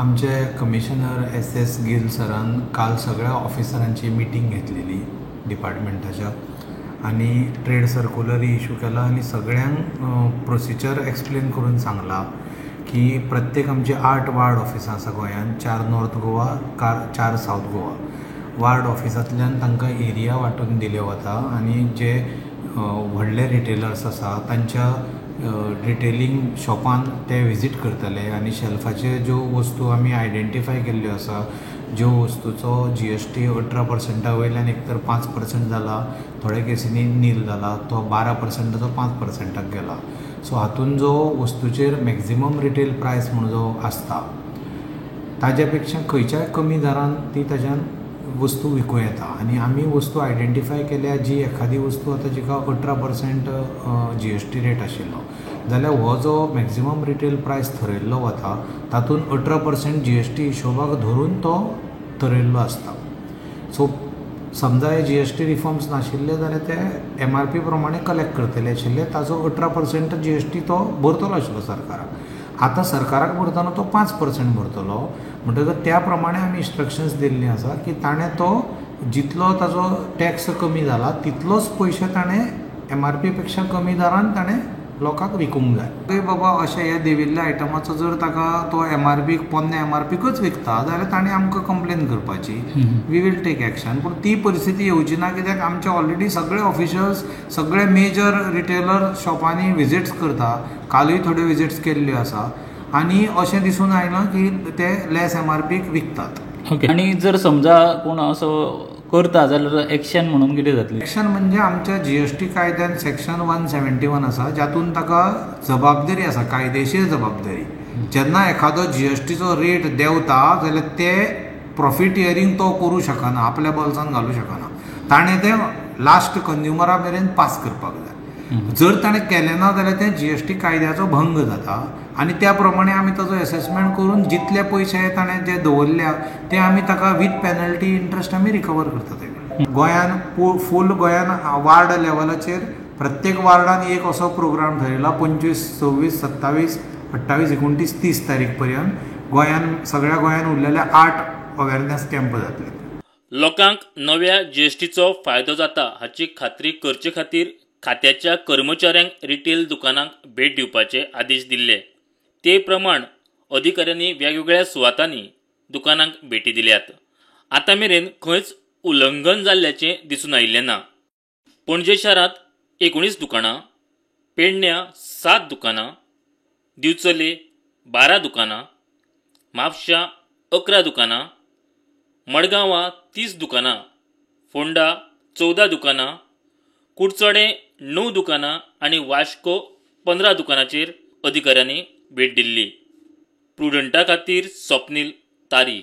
आमचे commissioner S gill सरान काल सगळ्या ऑफिसरांची मिटींग घेतलेली डिपार्टमेंटाच्या आणि ट्रेड सर्क्युलरी इशू केला आणि सगळ्यांक प्रोसिजर एक्सप्लेन करून सांगला की प्रत्येक आमचे 8 वार्ड ऑफिसां आसा गोंयांत, 4 north Goa, 4 south Goa. Ward ऑफिसांतल्यान तांकां एरिया वांटून दिल्यो वता आणि जे व्हडले रिटेलर्स आसा तांच्या रिटेलिंग शॉपान ते विजीट करतले आणि शेल्फाचे ज्यो वस्तू आमी आयडेंटिफाय केल्ल्यो आसा, ज्यो वस्तूचो GST 18% वयल्यान एक तर 5% जाला, थोड्या केसींनी नील जाला, तो 12% 5% गेला. सो हातून जो वस्तूचेर मॅक्झिमम रिटेल प्रायस म्हणून जो आसता ताज्या पेक्षा खंयच्याय कमी दरान ती ताज्यान वस्तू विकूं येता. आनी आमी वस्तू आयडेंटिफाय केल्या जी एखादी वस्तू आतां जिका 18% GST रेट आशिल्लो जाल्यार हो जो मॅक्झिमम रिटेल प्रायस थरयल्लो वता तातूंत 18% GST हिशोबाक धरून तो थरयल्लो आसता. सो समजा हे GST रिफॉर्म्स नाशिल्ले जाल्यार ते MRP प्रमाणे कलेक्ट करतले आशिल्ले, ताजो 18% GST तो भरतलो आशिल्लो सरकाराक. आतां सरकाराक भरतना तो 5% भरतलो. म्हणटकच त्या प्रमाणे आमी इन्स्ट्रक्शन्स दिल्लीं आसा की ताणें तो जितलो ताजो टॅक्स कमी जाला तितलोच पयशे ताणें MRP पेक्षा कमी दरान ताणें लोकांक विकूंक जाय. पळय बाबा अशें हे देविल्ल्या आयटमाचो जर ताका तो MRP पोन्ने MRPकूच विकता जाल्यार ताणें आमकां कंप्लेन करपाची. We will take action. पूण ती परिस्थिती येवची ना, कित्याक आमचे ऑलरेडी सगळे ऑफिशियल्स सगळे मेजर रिटेलर शॉपांनी विजिट्स करता. कालूय थोड्यो विजिट्स केल्ल्यो आसा आनी अशें दिसून आयलां की ते लेस MRPक विकतात. ओके. आनी जर समजा कोण असो करता जाल्यार एक्शन म्हणून कितें जातलें? एक्शन म्हणजे आमच्या GST कायद्यान सेक्शन 171 आसा, जातून ताका जबाबदारी आसा, कायदेशीर जबाबदारी. जेन्ना एखादो GSTचो रेट देंवता जाल्यार ते प्रॉफिटियरींग तो करूं शकना, आपल्या बोल्सान घालूं शकना. ताणें तें लास्ट कंज्युमरा मेरेन पास करपाक जाय. जर ताणें केलें ना जाल्यार तें GST कायद्याचो भंग जाता आनी त्या प्रमाणे आमी ताजो एसेसमेंट करून जितले पयशे ताणें जे दवरल्या ते आमी ताका विथ पेनल्टी इंट्रस्ट आमी रिकवर करतात. गोंयान फूल गोंयान वार्ड लेवलाचेर प्रत्येक वार्डान एक असो प्रोग्राम ठरयला 25, 26, 27, 28, 29, 30 तारीख पर्यंत गोंयान सगळ्या गोंयान उरलेल्या 8 अवेरनेस कॅम्प जातले. लोकांक नव्या GSTचो फायदो जाता हाची खात्री करचे खातीर खात्याच्या कर्मचाऱ्यांक रिटेल दुकानांक भेट दिवपाचे आदेश दिल्ले. ते प्रमाण अधिकाऱ्यांनी वेगवेगळ्या सुवातांनी दुकानांक भेटी दिल्यात. आतां मेरेन खंयच उल्लंघन जाल्ल्याचें दिसून आयिल्लें ना. पणजे शारांत 19 दुकानां, पेडण्यां 7 दुकानां, दिवचले 12 दुकानां, म्हापशां 11 दुकानां, मडगांवां 30 दुकानां, फोंडा 14 दुकानां, कुडचडे 9 दुकानां आनी वास्को 15 दुकानांचेर अधिकाऱ्यांनी भेट दिल्ली. प्रुडंटा खातीर स्वप्नील तारी.